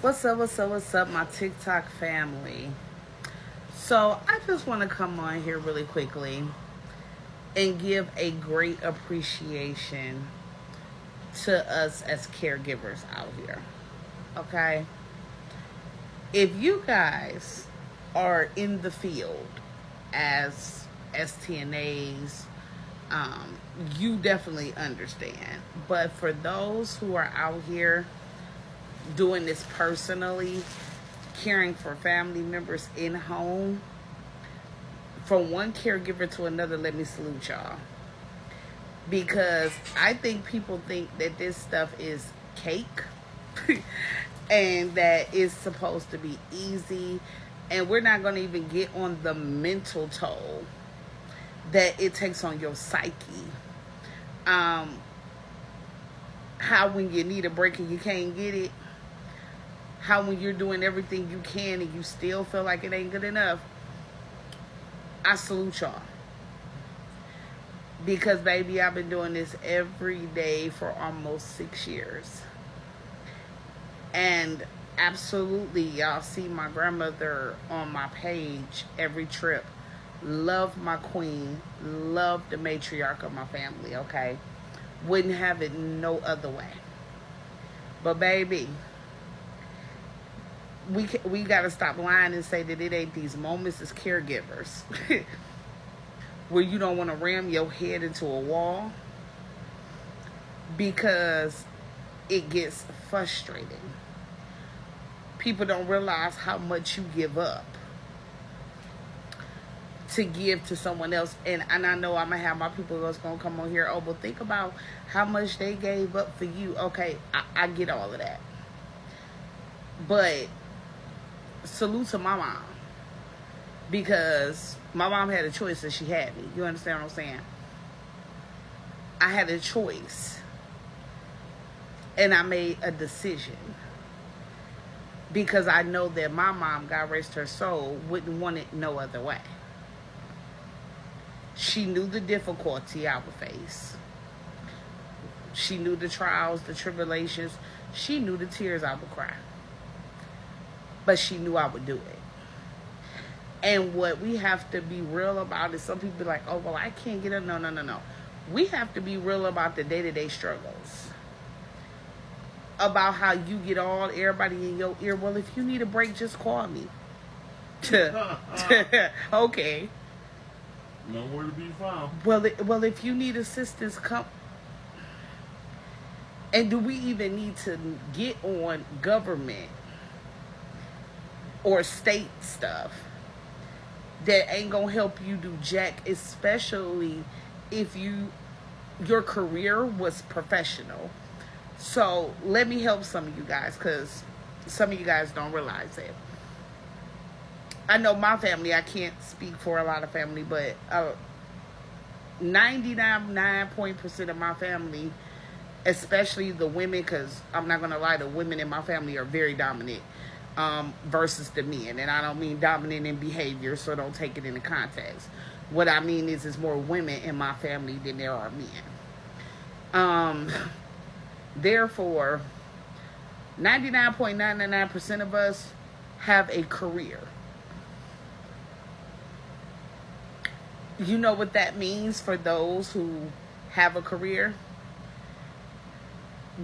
What's up, my TikTok family? So, I just want to come on here really quickly and give a great appreciation to us as caregivers out here. Okay? If you guys are in the field as STNAs, you definitely understand. But for those who are out here doing this personally, caring for family members in home, from one caregiver to another, let me salute y'all. Because I think people think that this stuff is cake and that it's supposed to be easy. And we're not going to even get on the mental toll that it takes on your psyche. How when you need a break and you can't get it, how when you're doing everything you can and you still feel like it ain't good enough. I salute y'all. Because, baby, I've been doing this every day for almost 6 years. And absolutely, y'all see my grandmother on my page every trip. Love my queen. Love the matriarch of my family, okay? Wouldn't have it no other way. But, baby, we got to stop lying and say that it ain't these moments as caregivers where you don't want to ram your head into a wall because it gets frustrating. People don't realize how much you give up to give to someone else. And I know I'm going to have my people that's going to come on here, oh, but think about how much they gave up for you. Okay, I get all of that. But salute to my mom, because my mom had a choice and she had me. You understand what I'm saying? I had a choice and I made a decision because I know that my mom, God rest her soul, wouldn't want it no other way. She knew the difficulty I would face. She knew the trials, the tribulations. She knew the tears I would cry. But she knew I would do it. And what we have to be real about is some people be like, oh, well, I can't get it. No. We have to be real about the day-to-day struggles. About how you get everybody in your ear. Well, if you need a break, just call me. Okay. Nowhere to be found. Well, if you need assistance, come. And do we even need to get on government or state stuff that ain't gonna help you do jack, especially if your career was professional? So let me help some of you guys, because some of you guys don't realize it. I know my family, I can't speak for a lot of family, but 99% of my family, especially the women, because I'm not gonna lie, the women in my family are very dominant versus the men. And I don't mean dominant in behavior, so don't take it into context. What I mean is there's more women in my family than there are men. Therefore, 99.999% of us have a career. You know what that means for those who have a career?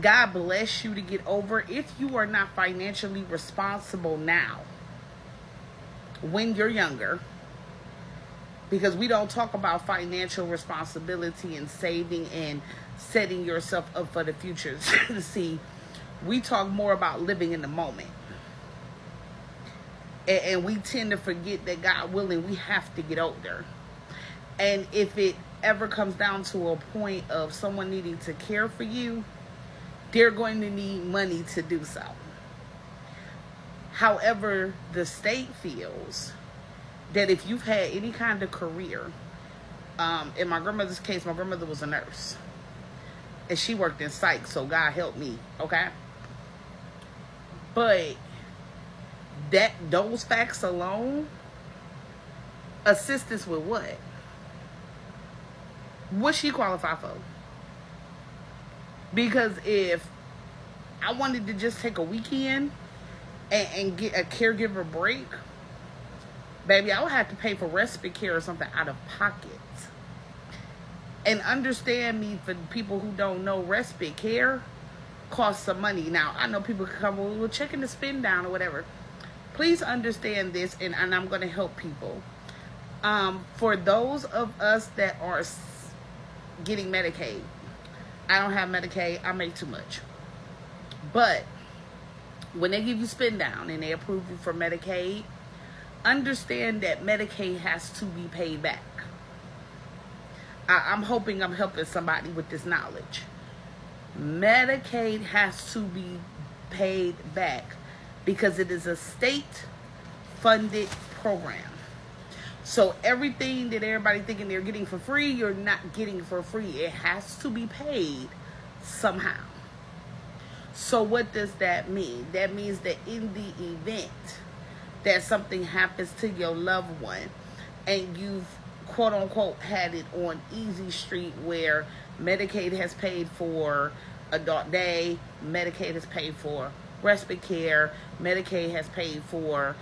God bless you to get over if you are not financially responsible now when you're younger, because we don't talk about financial responsibility and saving and setting yourself up for the future. See, we talk more about living in the moment, and we tend to forget that, God willing, we have to get older. And if it ever comes down to a point of someone needing to care for you, they're going to need money to do so. However, the state feels that if you've had any kind of career, in my grandmother's case, my grandmother was a nurse. And she worked in psych, so God help me, okay? But those facts alone, assistance with what? What she qualify for? Because if I wanted to just take a weekend and get a caregiver break, baby, I would have to pay for respite care or something out of pocket. And understand me, for people who don't know, respite care costs some money. Now, I know people can come, well, we're checking the spin down or whatever. Please understand this, and I'm going to help people. For those of us that are getting Medicaid, I don't have Medicaid, I make too much. But when they give you spin down and they approve you for Medicaid, understand that Medicaid has to be paid back. I'm hoping I'm helping somebody with this knowledge. Medicaid has to be paid back because it is a state-funded program. So everything that everybody thinking they're getting for free, you're not getting for free. It has to be paid somehow. So what does that mean? That means that in the event that something happens to your loved one and you've quote unquote had it on easy street where Medicaid has paid for adult day, Medicaid has paid for respite care, Medicaid has paid for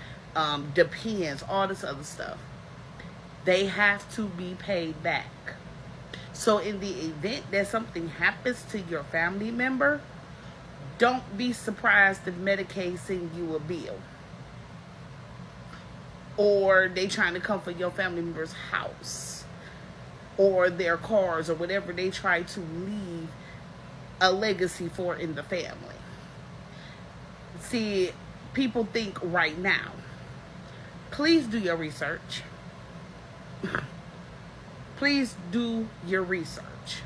depends, all this other stuff. They have to be paid back. So in the event that something happens to your family member, don't be surprised if Medicaid send you a bill. Or they trying to come for your family member's house. Or their cars or whatever they try to leave a legacy for in the family. See, people think right now. Please do your research. Please do your research.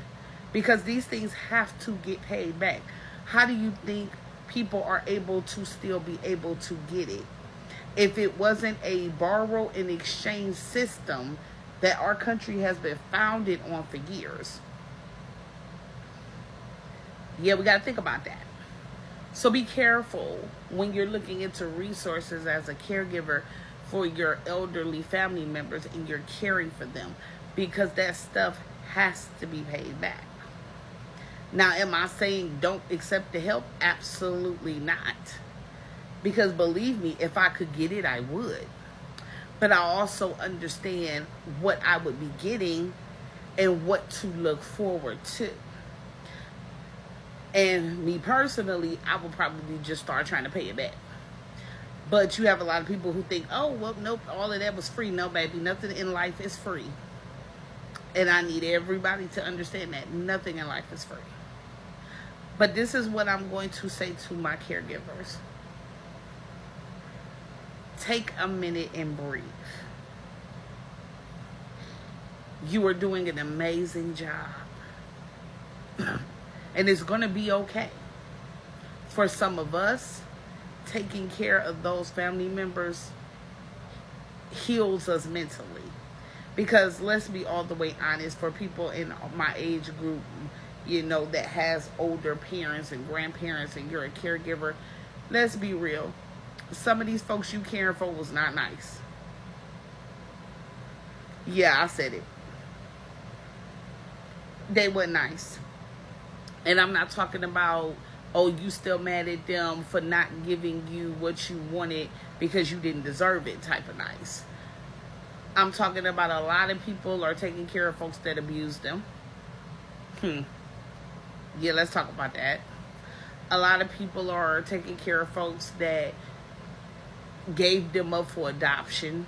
Because these things have to get paid back. How do you think people are able to still be able to get it? If it wasn't a borrow and exchange system that our country has been founded on for years. Yeah, we got to think about that. So be careful when you're looking into resources as a caregiver for your elderly family members and you're caring for them, because that stuff has to be paid back. Now, am I saying don't accept the help? Absolutely not. Because believe me, if I could get it, I would. But I also understand what I would be getting and what to look forward to. And me personally, I would probably just start trying to pay it back. But you have a lot of people who think, oh, well, nope, all of that was free. No, baby, nothing in life is free. And I need everybody to understand that nothing in life is free. But this is what I'm going to say to my caregivers. Take a minute and breathe. You are doing an amazing job. And it's going to be okay. For some of us, taking care of those family members heals us mentally. Because let's be all the way honest, for people in my age group, you know, that has older parents and grandparents and you're a caregiver, let's be real. Some of these folks you caring for was not nice. Yeah, I said it. They weren't nice. And I'm not talking about, oh, you still mad at them for not giving you what you wanted because you didn't deserve it type of nice. I'm talking about a lot of people are taking care of folks that abuse them. Yeah, let's talk about that. A lot of people are taking care of folks that gave them up for adoption.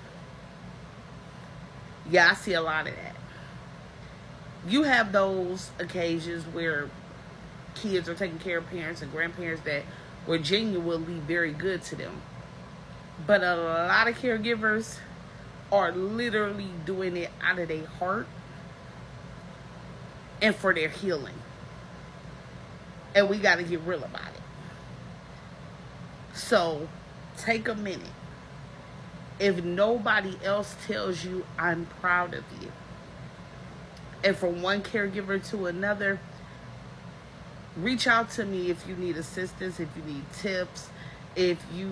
Yeah, I see a lot of that. You have those occasions where kids are taking care of parents and grandparents that were genuinely very good to them. But a lot of caregivers are literally doing it out of their heart and for their healing. And we got to get real about it. So, take a minute. If nobody else tells you, I'm proud of you. And from one caregiver to another, reach out to me if you need assistance, if you need tips, if you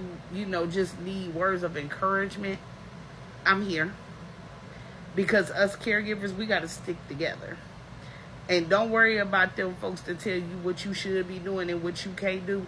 just need words of encouragement. I'm here. Because us caregivers, we got to stick together. And don't worry about them folks to tell you what you should be doing and what you can't do.